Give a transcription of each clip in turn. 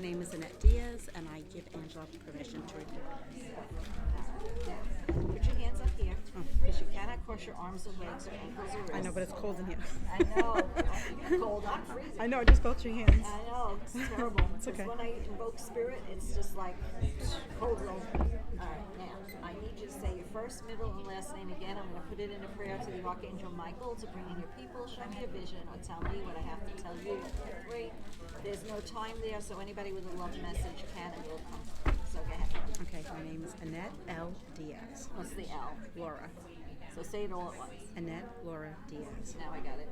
My name is Annette Diaz, and I give Angela permission to record. Put your hands up here, because you cannot cross your arms or legs or ankles or wrists. I know, but it's cold in here. I know. You're cold. I'm freezing. I know, I just felt your hands. I know. It's terrible. It's okay. When I invoke spirit, it's just like cold roll. All right, now, I need you to say your first, middle, and last name again. I'm going to put it in a prayer to the Archangel Micheal to bring in your people, show me a vision, or tell me what I have to tell you. Great. There's no time there, so anybody with a love message can and will come. So go ahead. Okay, my name is Annette L. Diaz. What's the L? Laura. So say it all at once. Annette Laura Diaz. Now I got it.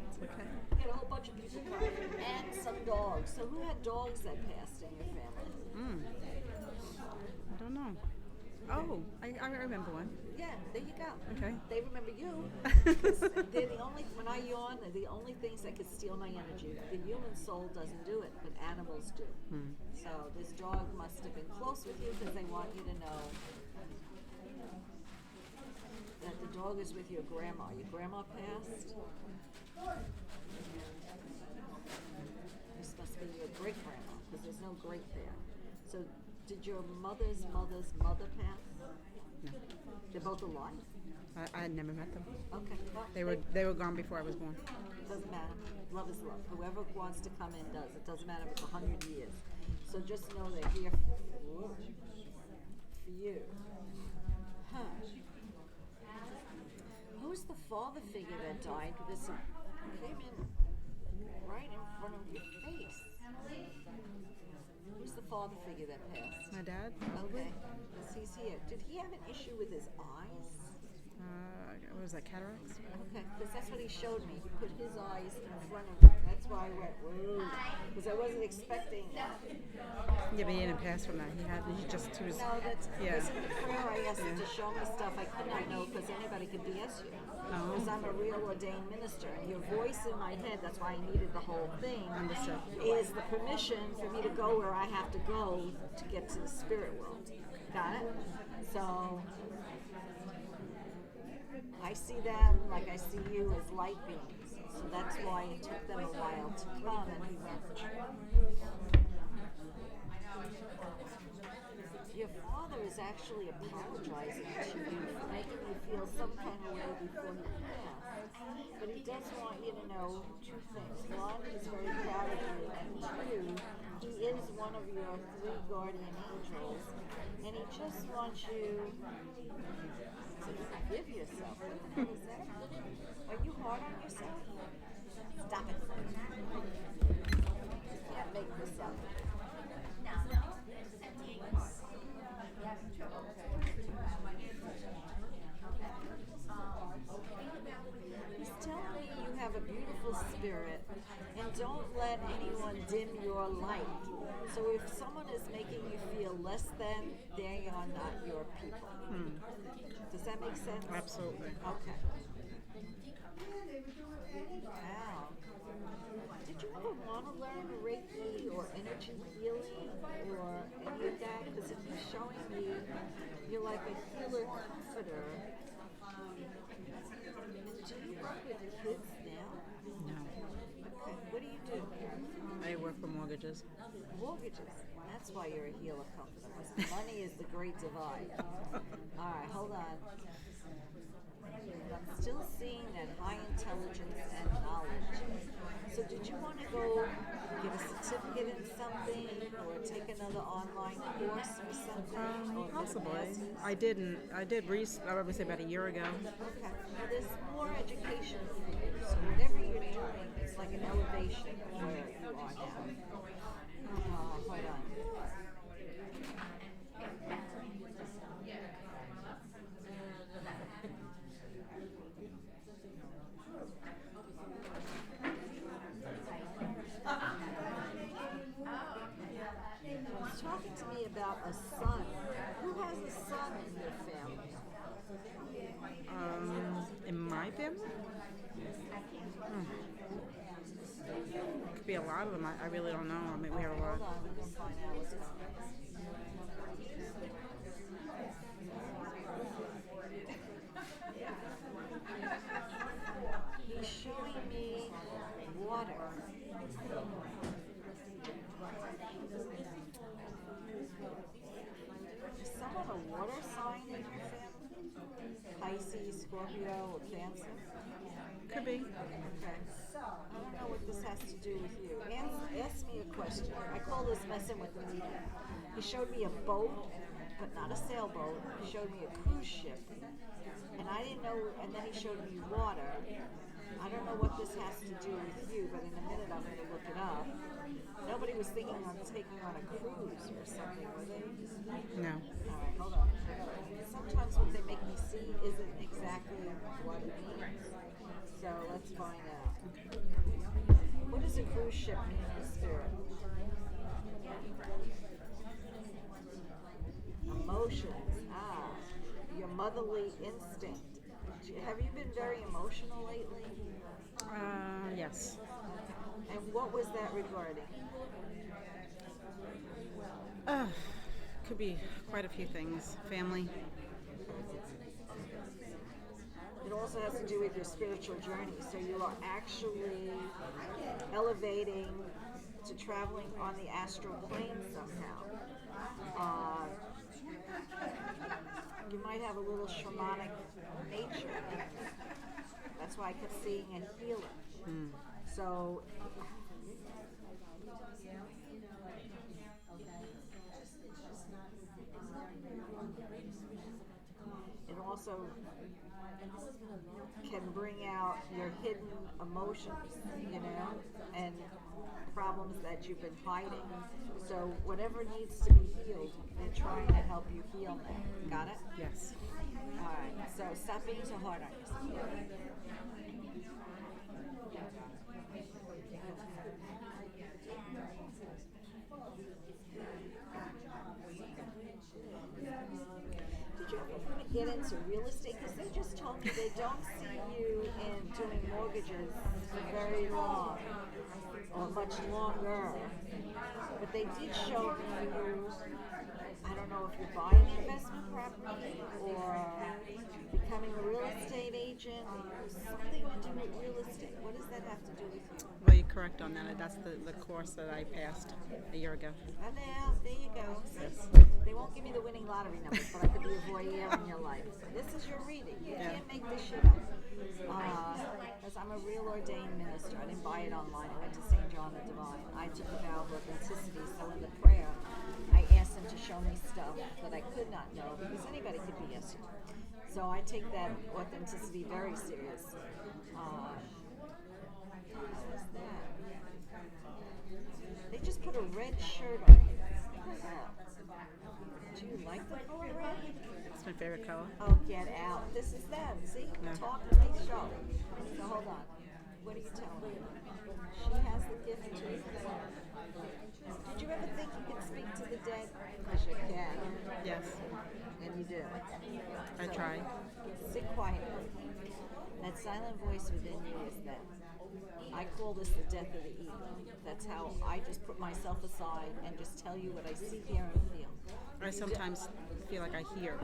It's okay. We had a whole bunch of people come and some dogs. So who had dogs that passed in your family? I don't know. Oh, I remember one. Yeah, there you go. Okay. They remember you. They're the only, when I yawn, they're the only things that could steal my energy. The human soul doesn't do it, but animals do. So this dog must have been close with you because they want you to know that the dog is with your grandma. Your grandma passed. This must be your great grandma because there's no great there. So did your mother's mother's mother pass? No. They're both alive? I had never met them. Okay. Well, They were gone before I was born. doesn't matter. Love is love. Whoever wants to come in does. It doesn't matter if it's 100 years. So just know they're here for you. Huh. Who's the father figure that died? Because it came in right in front of your face. Who's the father figure that passed? My dad? Okay. Yes, he's here. Did he have an issue with his eyes? What was that, cataracts? Okay, because that's what he showed me. He put his eyes in front of me. That's why I went, whoa. Because I wasn't expecting that. Yeah, but he didn't pass from that. He was... No, that's, Yeah. listen, the prayer I asked him to show me stuff I could not know because anybody could BS you. Because I'm a real ordained minister. And your voice in my head, that's why I needed the whole thing, Understood. is the permission for me to go where I have to go to get to the spirit world. Got it? So... I see them like I see you as light beings. So that's why it took them a while to come and he went. Your father is actually apologizing to you for making you feel some kind of way before he passed. But he does want you to know two things. One, he's very proud of you. And two, he is one of your 3 guardian angels. And he just wants you to forgive yourself. What the hell is that? Are you hard on yourself? Stop it. You can't make this up. He's telling me you have a beautiful spirit and don't let anyone dim your light. So if someone is making you feel less than, they are not your people. Does that make sense? Absolutely. Okay. Wow. Did you ever want to learn Reiki or energy healing or any of that? Because if you're showing me you're like a healer comforter. And do you work with kids now? No. Okay. What do you do? I work for mortgages. Mortgages. That's why you're a healer comforter. Because money is the great divide. All right, hold on. I'm still seeing that high intelligence and knowledge. So did you want to go get a certificate in something or take another online course or something? Or Possibly. get a I did I would say about a year ago. Okay. Well, there's more education for you. So whatever you're doing, it's like an elevation of where you are now. Hold on. Was talking to me about a son. Who has a son in your family? In my family? Could be a lot of them. I really don't know. I mean, we have a lot. Hold on, we're gonna find out what's going on. He's showing me water. Is someone a water sign in your family? Pisces, Scorpio, or Cancer? Could be. Okay. I don't know what this has to do with you. Ask me a question. I call this messing with the medium. He showed me a boat, but not a sailboat. He showed me a cruise ship. And I didn't know, and then he showed me water. I don't know what this has to do with you, but in a minute I'm going to look it up. Nobody was thinking on taking on a cruise or something, were they? No. All right, hold on. Sometimes what they make me see isn't exactly what it means. So let's find out. What does a cruise ship mean in spirit? Emotions. Your motherly instinct. Have you been very emotional lately? Yes. And what was that regarding? Could be quite a few things. Family. It also has to do with your spiritual journey. So you are actually elevating to traveling on the astral plane somehow. You might have a little shamanic nature. That's why I kept seeing a healer. So it also can bring out your hidden emotions, and problems that you've been hiding. So whatever needs to be healed, they're trying to help you heal that. Got it? Yes. All right. So stop being so hard on yourself. Did you ever want to get into real estate? Because they just told me they don't see you in doing mortgages for very long or much longer. But they did show me you, I don't know if you're buying investment property or becoming a real estate agent, something to do with real estate. What does that have to do with you? Well, you're correct on that. That's the course that I passed a year ago. And now, there you go. Yes. They won't give me the winning lottery numbers, but I could be a voyeur in your life. This is your reading. You can't make this shit up. Because I'm a real ordained minister. I didn't buy it online. I went to St. John the Divine. I took a vow of authenticity, so in the prayer, I asked him to show me stuff that I could not know, because anybody could be yes. So I take that authenticity very seriously. What is that? They just put a red shirt on you. Do you like the color red? It's my favorite color. Oh, get out. This is them. See? No. Talk to me, show. So hold on. What are you telling me? She has the gift too. Did you ever think you could speak to the dead? Because you can. Yes. And you do. I try. Sit quietly. That silent voice within you is them. I call this the death of the ego. That's how I just put myself aside and just tell you what I see, hear, and feel. I sometimes feel like I hear,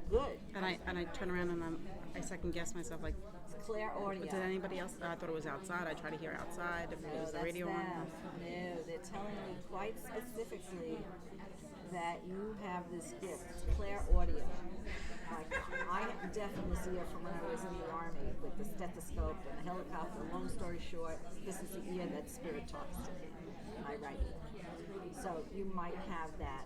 Good. and I turn around and I second guess myself. Like, It's clear audio. did anybody else? I thought it was outside. I try to hear outside. If it was the that's radio them. on. No, they're telling me quite specifically that you have this gift. It's clear audio. Like, I definitely see it from when I was in the Army with the stethoscope and the helicopter. Long story short, this is the ear that spirit talks to me. I write it. So you might have that.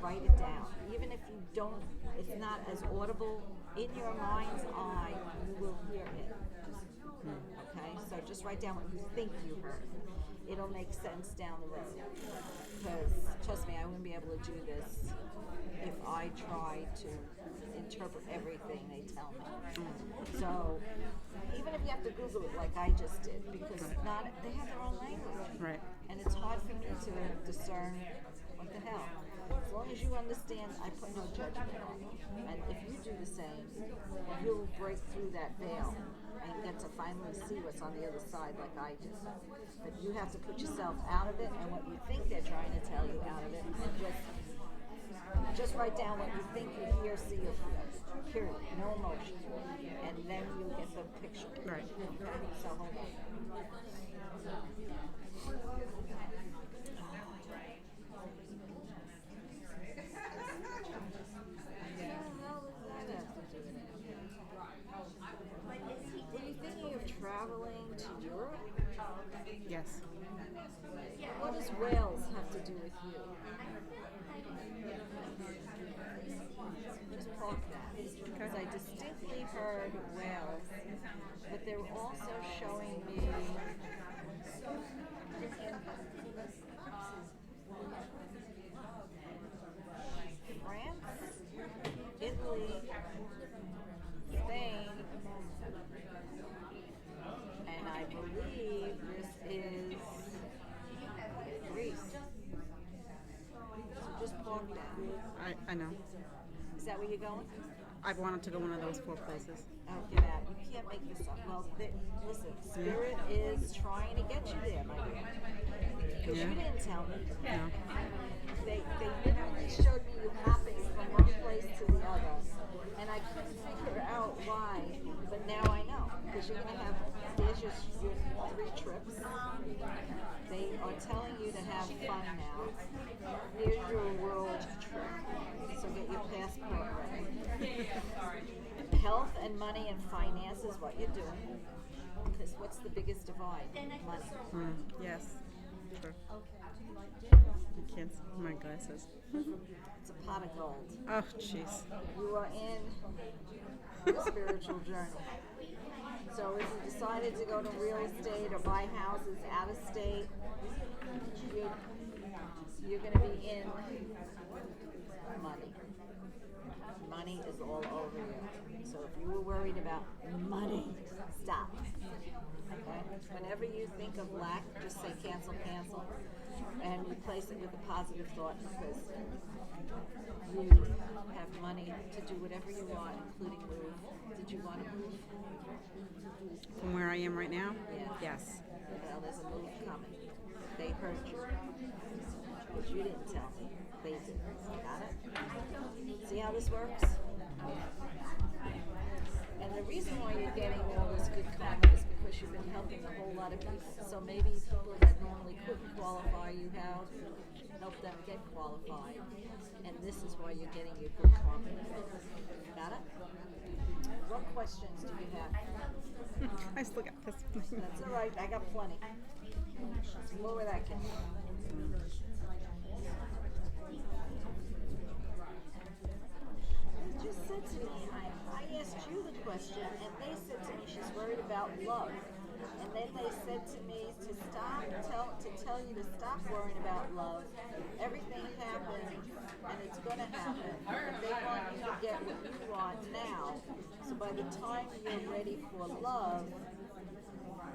Write it down. Even if you don't, it's not as audible, in your mind's eye, you will hear it. Okay? So just write down what you think you heard. It'll make sense down the road. Because, trust me, I wouldn't be able to do this if I tried to interpret everything they tell me. So, even if you have to Google it like I just did, because not they have their own language. Right. And it's hard for me to discern what the hell. long as you understand, I put no judgment on you. And if you do the same, you'll break through that veil and get to finally see what's on the other side like I do. But you have to put yourself out of it and what you think they're trying to tell you out of it, and just write down what you think you hear, see, or feel. Period. No emotion. And then you'll get the picture. Right. Okay? So hold on. Were you thinking of traveling to Europe? Yes. What does Wales have to do with you? Just park that. Because I distinctly heard Wales, but they were also showing me France, Italy, Spain, and I believe this is Greece. So just park that. I know. Is that where you're going? I've wanted to go one of those 4 places. Oh, get out. You can't make this up. Well, listen, Spirit is trying to get you there, my dear. Because you didn't tell me. No. They literally showed me you hopping from one place to the other. And I couldn't figure out why, but now I know. Because you're going to have, there's your 3 trips. They are telling you to have fun now. Here's your world trip. So get your passport ready. Health and money and finance is what you're doing. Because what's the biggest divide? Money. Yes. Sure. I can't see my glasses. It's a pot of gold. Oh, jeez. You are in a spiritual journey. So if you decided to go to real estate or buy houses out of state, you're going to be in money. Money is all over you. So if you were worried about money, stop. Okay? Whenever you think of lack, just say cancel, cancel, and replace it with a positive thought, because you have money to do whatever you want, including move. Did you want to move? From where I am right now? Yeah. Yes. Well, there's a move coming. They heard you. But you didn't tell me. They did. Got it? See how this works? And the reason why you're getting all this good karma is because you've been helping a whole lot of people. So maybe people that normally couldn't qualify, you have helped them get qualified. And this is why you're getting your good karma. Got it? What questions do you have? I still got this. That's all right. I got plenty. Let's go where that came from. They just said to me, I asked you the question, and they said to me she's worried about love. And then they said to me to tell you to stop worrying about love. Everything happens, and it's going to happen. But they want you to get what you want now. So by the time you're ready for love,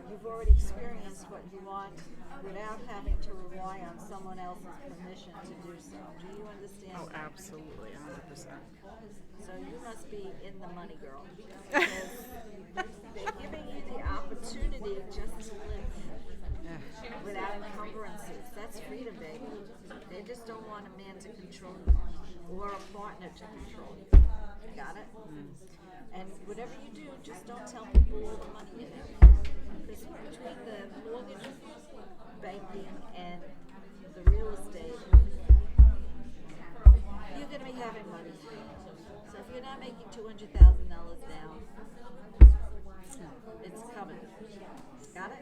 you've already experienced what you want without having to rely on someone else's permission to do so. Do you understand? Oh, absolutely, 100%. So you must be in the money, girl. Because they're giving you the opportunity just to live without encumbrances. That's freedom, baby. They just don't want a man to control you or a partner to control you. Got it? And whatever you do, just don't tell people all the money you have. Because between the mortgage, banking, and the real estate, you're going to be having money. So if you're not making $200,000 now, it's coming. Got it?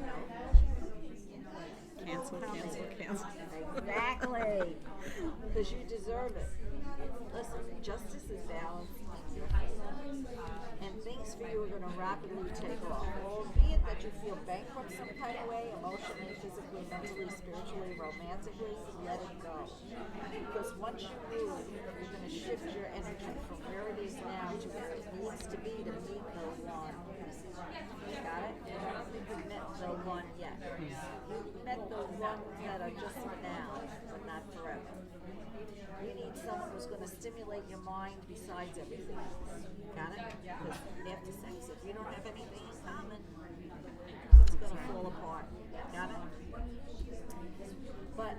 No. Cancel. Exactly. Because you deserve it. Listen, justice is balanced in your favor. And things for you are going to rapidly take off. Albeit that you feel bankrupt some kind of way, emotionally, physically, mentally, spiritually, romantically, let it go. Because once you move, you're going to shift your energy from where it is now to where it needs to be to meet those wants. Got it? And I don't think you've met the one yet. You met the ones that are just for now, but not forever. You need someone who's going to stimulate your mind besides everything else. Got it? Because after sex, if you don't have anything in common, it's going to fall apart. Got it? But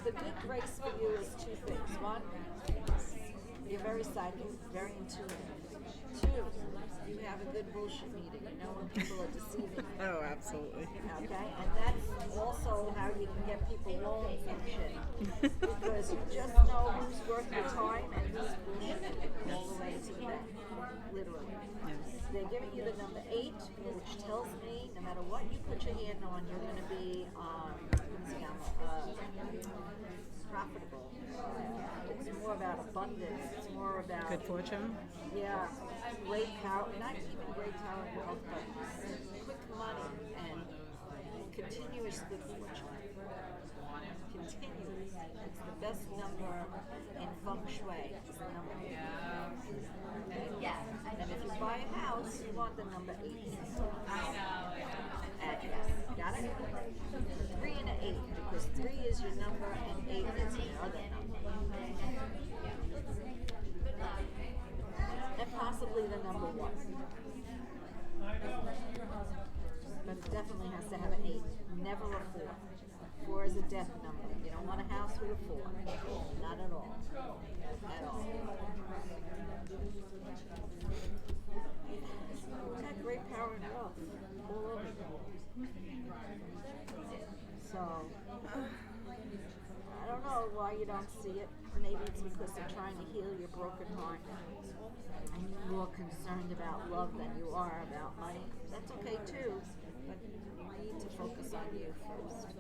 the good grace for you is two things. One, you're very psychic, very intuitive. Two, you have a good bullshit meter. You know when people are deceiving. Oh, absolutely. Okay? And that's also how you can get people loans and shit. Because you just know who's worth your time and who's bullshit all the way to the bank. Literally. Yes. They're giving you the number 8, which tells me no matter what you put your hand on, you're going to be profitable. It's more about abundance. It's more about Good fortune. yeah, great power. Not even great power and wealth, but quick money and continuous good fortune. Continuous. It's the best number in feng shui. It's the number 8. And if you buy a house, you want the number 8. Yes, got it? 3 and an 8, because 3 is your number and 8 is your other number. And possibly the number 1. But it definitely has to have an 8, never a 4. 4 is a death number. You don't want a house with a 4. Not at all. At all. You've got great power and wealth all over you. So, I don't know why you don't see it. Maybe it's because they're trying to heal your broken heart. And you're more concerned about love than you are about money. That's okay too, but you need to focus on you first.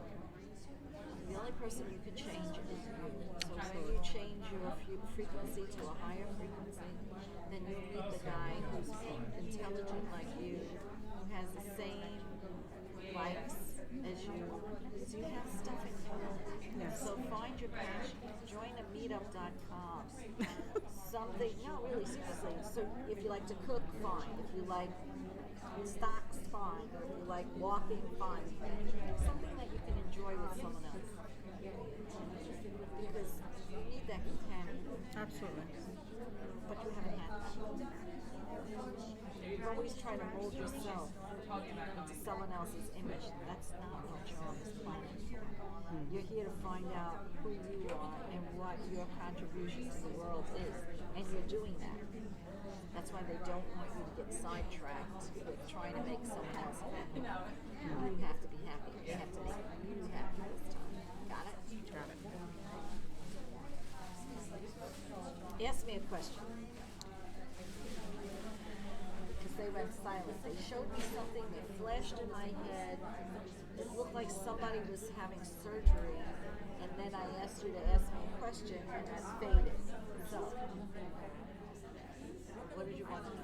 The only person you can change is you. So when you change your frequency to a higher frequency, then you meet the guy who's intelligent like you, who has the same likes as you. So you have stuff in common. Yes. So find your passion. Join a meetup.com. Something, no, really, seriously. So if you like to cook, fine. If you like stocks, fine. Or if you like walking, fine. Something that you can enjoy with someone else. Because you need that companionship. Absolutely. But you haven't had that. You always try to mold yourself into someone else's image. That's not what you're on this planet for. You're here to find out who you are and what your contribution to the world is. And you're doing that. That's why they don't want you to get sidetracked with trying to make someone else happy. You have to be happy. You have to make you happy this time. Got it? Got it. Ask me a question. Because they went silent. They showed me something that flashed in my head. It looked like somebody was having surgery. And then I asked you to ask me a question and that faded. So, what did you want to know?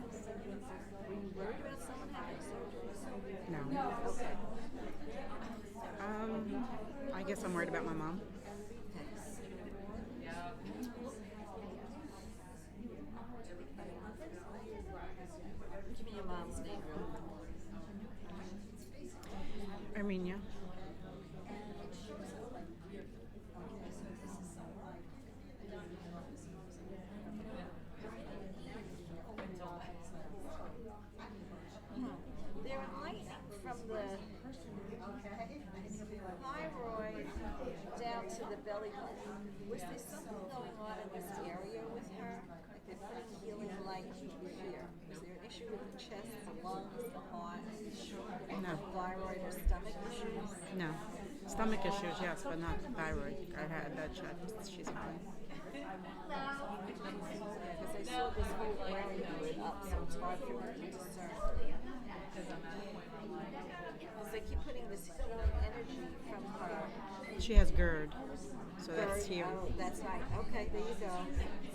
Were you worried about someone having surgery? No. Okay. I guess I'm worried about my mom. Give me your mom's name. Armenia. They're enlightening from the thyroid down to the belly button. Was there something going on in this area with her? Like they're putting healing light here. Was there an issue with the chest, the lungs, the heart? No. Thyroid or stomach issues? No. Stomach issues, yes, but not thyroid. I had that checked. She's fine. Because I saw this whole area lit up, so it's hard for me to discern. Because they keep putting this healing energy from her. She has GERD, so that's here. Oh, that's right. Okay, there you go.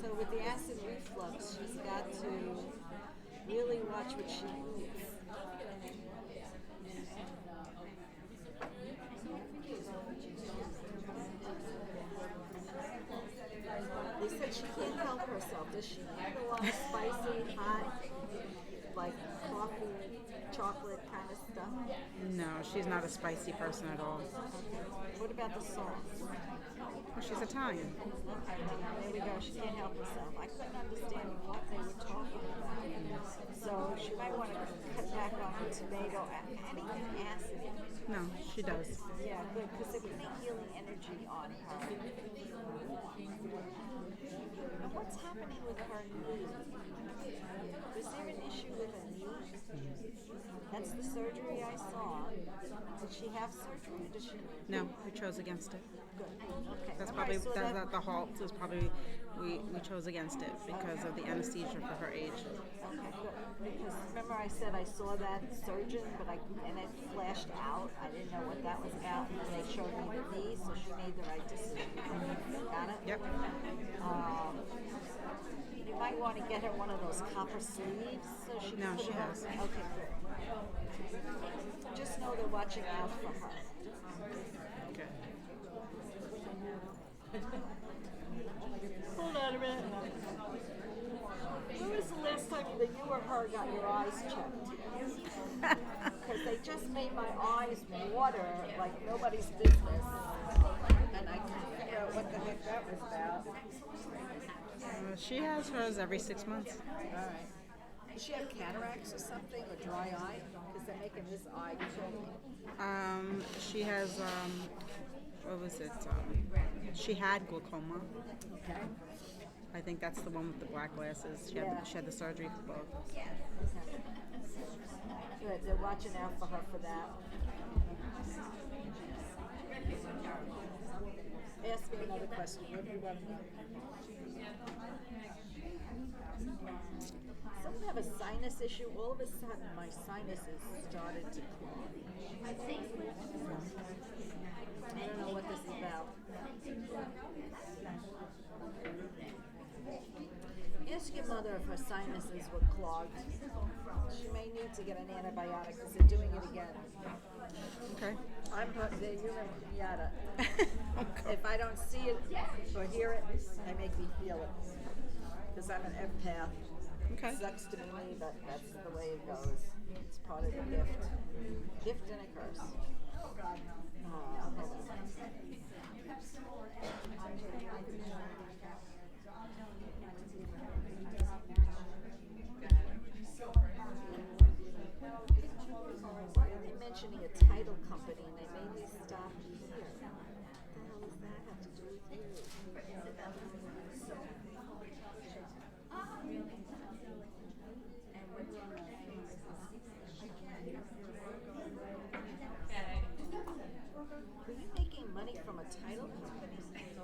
So with the acid reflux, she's got to really watch what she eats. They said she can't help herself. Does she eat a lot of spicy, hot, like coffee, chocolate kind of stuff? No, she's not a spicy person at all. What about the sauce? Well, she's Italian. Okay, well, there we go. She can't help herself. I couldn't understand what they were talking about. So she might want to cut back on her tomato. Anything acid. No, she does. Yeah, good, because they're putting healing energy on her. And what's happening with her knee? Was there an issue with her knee? That's the surgery I saw. Did she have surgery? Did she? No, we chose against it. Good. Okay. That's Remember I probably saw that the halt is probably we chose against it because of the anesthesia for her age. Okay, good. Because remember I said I saw that surgeon, but and it flashed out. I didn't know what that was about. And they showed me the knee, so she made the right decision. Got it? Yep. You might want to get her one of those copper sleeves so she can No, put she it on. has. Okay, good. Just know they're watching out for her. Okay. Hold on a minute. When was the last time that you or her got your eyes checked? Because they just made my eyes water like nobody's business. And I couldn't figure out what the heck that was about. She has hers every 6 months. Alright. Does she have cataracts or something, or dry eye? Because they're making this eye kill me. She has what was it? She had glaucoma. Okay. I think that's the one with the black glasses. She had the surgery for both. Okay. Good. They're watching out for her for that. Ask me another question. What do you want to know? Someone have a sinus issue. All of a sudden, my sinuses started to clog. I don't know what this is about. Ask your mother if her sinuses were clogged. She may need to get an antibiotic because they're doing it again. Okay. I'm put the human pinata. If I don't see it or hear it, they make me feel it. Because I'm an empath. Okay. It sucks to be me, but that's the way it goes. It's part of the gift. Gift and a curse. Hold on. Why are they mentioning a title company and they made me stop here? What the hell does that have to do with you? Were you making money from a title company?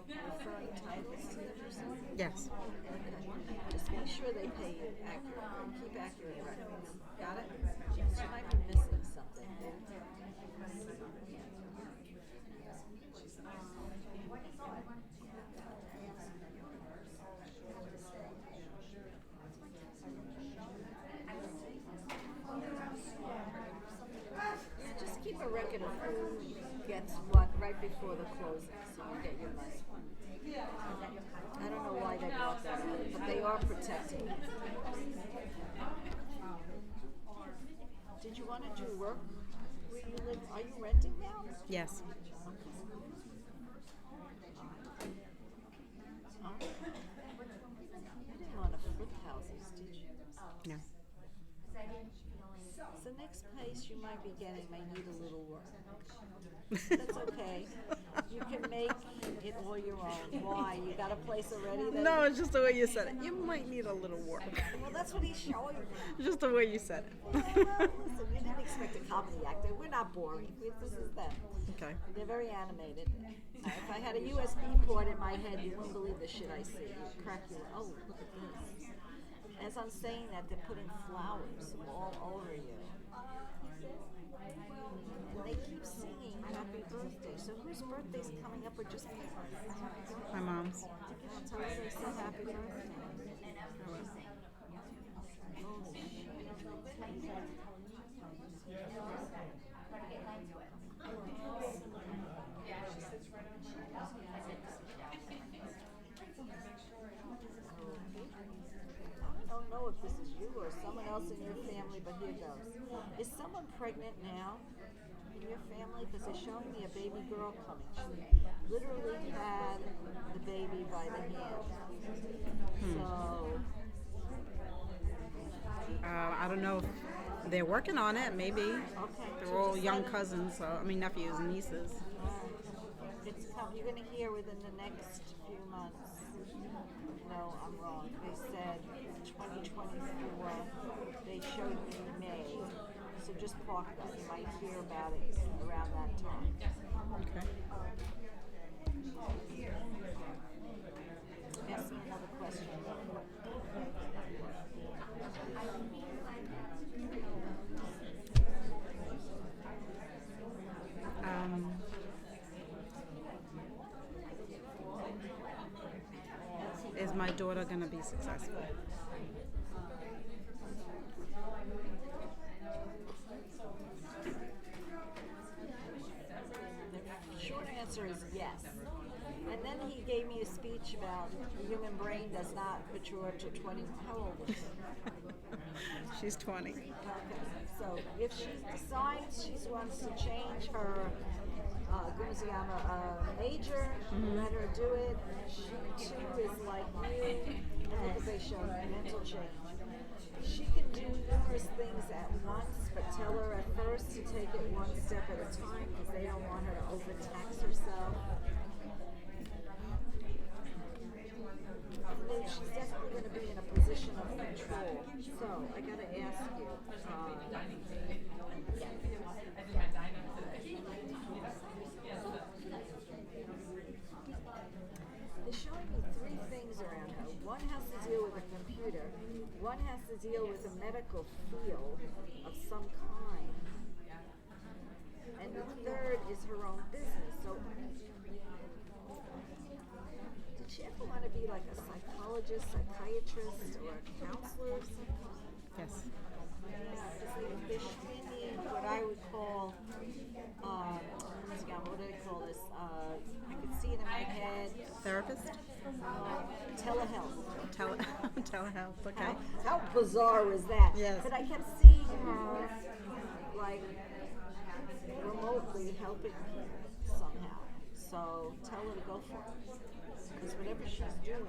Referring titles to them or something? Yes. Okay. Just make sure they pay you accurately. Keep accurate records. Got it? She might be missing something. Just keep a record of who gets what right before the closing, so you get your money. I don't know why they brought that up, but they are protecting you. Did you want to do work where you live? Are you renting now? Yes. Oh. You didn't want to flip houses, did you? No. So next place you might be getting may need a little work. That's okay. You can make it all your own. Why? You got a place already? That No, it's just the way you said it. You might need a little work. Well, that's what he's showing me. Just the way you said it. Listen, we didn't expect a comedy actor. We're not boring. This is them. Okay. They're very animated. If I had a USB port in my head, you wouldn't believe the shit I see. You'd crack your, oh, look at this. As I'm saying that, they're putting flowers all over you. And they keep singing happy birthday. So whose birthday's coming up or just My mom's. I'll tell her they said happy birthday. Holy I don't know if this is you or someone else in your family, but here goes. Is someone pregnant now in your baby girl coming. She literally had the baby by the hand. So I don't know if they're working on it. Maybe okay, they're all young cousins. So I mean nephews and nieces. it's you're going to hear within the next few months. No, I'm wrong. They said 2024. They showed me May. So just park that. You might hear about it around that time. Okay. Ask me another question. Is my daughter going to be successful? The short answer is yes. And then he gave me a speech about the human brain does not mature to 20. How old is she? She's 20. Okay. So if she decides she wants to change her major, let her do it. She too is like you. And look what they show, mental change. She can do numerous things at once, but tell her at first to take it one step at a time because they don't want her to overtax herself. And then she's definitely going to be in a position of control. So I got to ask you. They're showing me three things around her. One has to deal with a computer. One has to deal with a medical field of some kind. And the third is her own business. So did she ever want to be like a psychologist, psychiatrist, or a counselor or something? Yes. They're showing me what I would call, what do they call this? I could see it in my head. Therapist? Telehealth. Telehealth. Okay. How bizarre was that? Yes. But I kept seeing her like remotely helping people somehow. So tell her to go for it. Because whatever she's doing,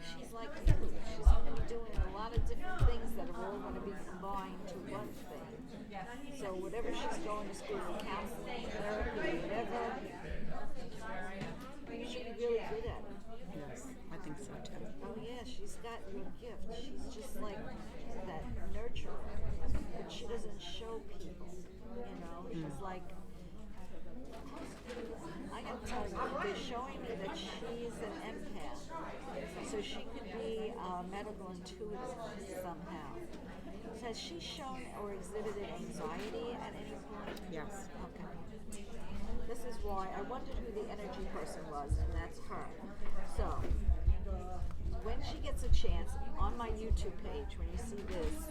she's like you. She's going to be doing a lot of different things that are all going to be combined to one thing. So whatever she's going to school for counseling, therapy, whatever, she'll be really good at it. Yes, I think so too. Oh yeah, she's got your gift. She's just like that nurturer, but she doesn't show people. You know, she's like. I gotta tell you, they're showing me that she's an empath, so she could be a medical intuitive somehow. Has she shown or exhibited anxiety at any point? Yes. Okay. This is why I wondered who the energy person was, and that's her. So, when she gets a chance, on my YouTube page, when you see this,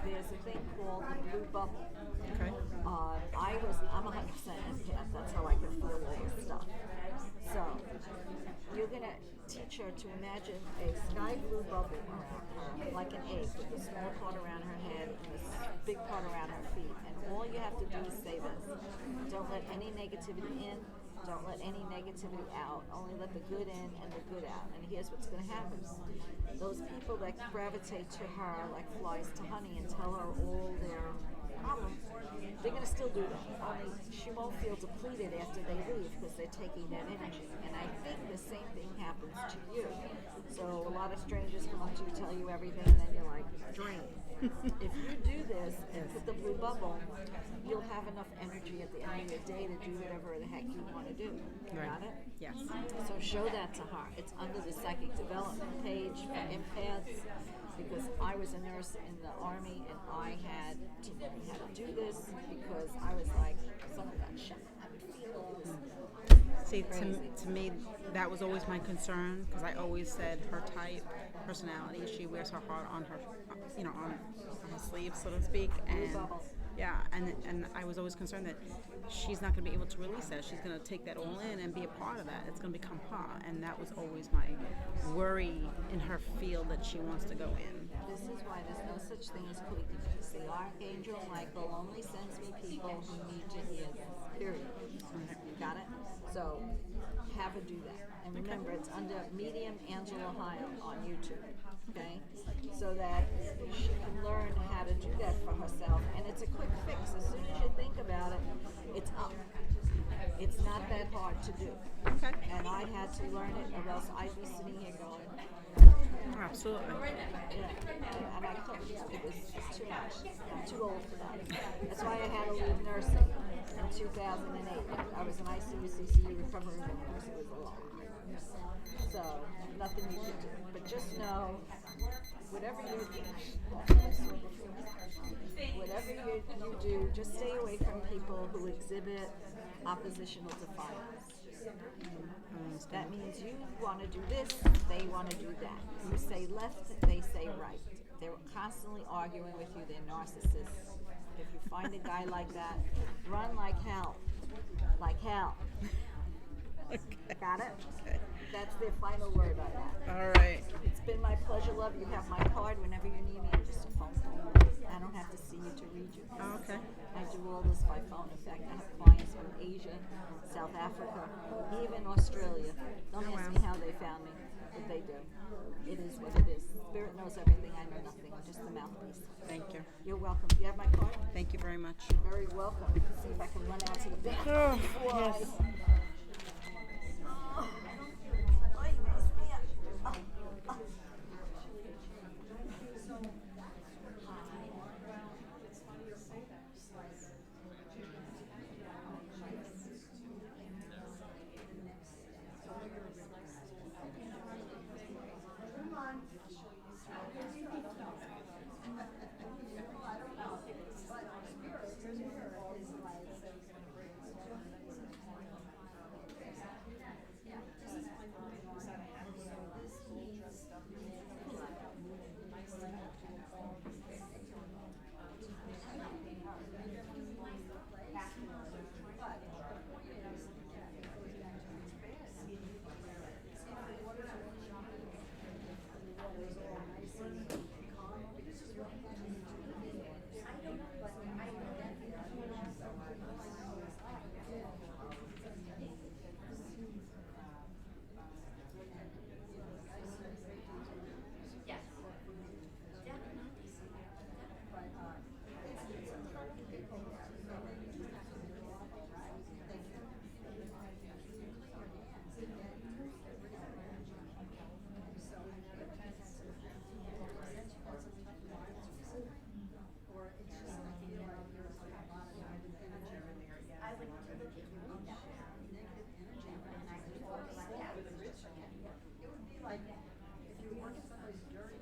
there's a thing called the blue bubble. Okay. I'm 100% empath. That's how I can feel all this stuff. So, you're going to teach her to imagine a sky blue bubble around her, like an egg, with a small part around her head and this big part around her feet. And all you have to do is say this. Don't let any negativity in. Don't let any negativity out. Only let the good in and the good out. And here's what's going to happen. Those people that gravitate to her like flies to honey and tell her all their problems, they're going to still do that. Only she won't feel depleted after they leave because they're taking that energy. And I think the same thing happens to you. So a lot of strangers come up to you, tell you everything, and then you're like, drained. If you do this and put the blue bubble, you'll have enough energy at the end of the day to do whatever the heck you want to do. Right. Got it? Yes. So show that to her. It's under the psychic development page for empaths, because I was a nurse in the Army and I had to learn how to do this because I was like, someone got shot. I would feel all this. See, to me, that was always my concern because I always said her type, personality, she wears her heart on her, on her sleeve, so to speak, and yeah, and I was always concerned that she's not going to be able to release that. She's going to take that all in and be a part of that. It's going to become her, and that was always my worry in her field that she wants to go in. This is why there's no such thing as coincidence. The Archangel Micheal only sends me people who need to hear this. Period. And remember, it's under Medium Angela Heil on YouTube. Okay? So that she can learn how to do that for herself. And it's a quick fix. As soon as you think about it, it's up. It's not that hard to do. Okay. And I had to learn it, or else I'd be sitting here going, Absolutely. yeah, and I couldn't. It was too much. I'm too old for that. That's why I had to leave nursing in 2008. I was an ICU recovery nurse. It was a lot. So, nothing you can do. But just know, whatever you do, just stay away from people who exhibit oppositional defiance. That means you want to do this, they want to do that. You say left, they say right. They're constantly arguing with you. They're narcissists. If you find a guy like that, run like hell. Like hell. Okay. Got it? Okay. That's their final word on that. All right. It's been my pleasure, love. You have my card whenever you need me. I'm just a phone call. I don't have to see you to read you. Oh, okay. I do all this by phone. In fact, I have clients from Asia, South Africa, even Australia. Don't ask me how they found me, but they do. It is what it is. Spirit knows everything. I know nothing. I'm just the mouthpiece. Thank you. You're welcome. You have my card? Thank you very much. You're very welcome. See if I can run out to the bathroom. Yes. Like, if you work someplace dirty,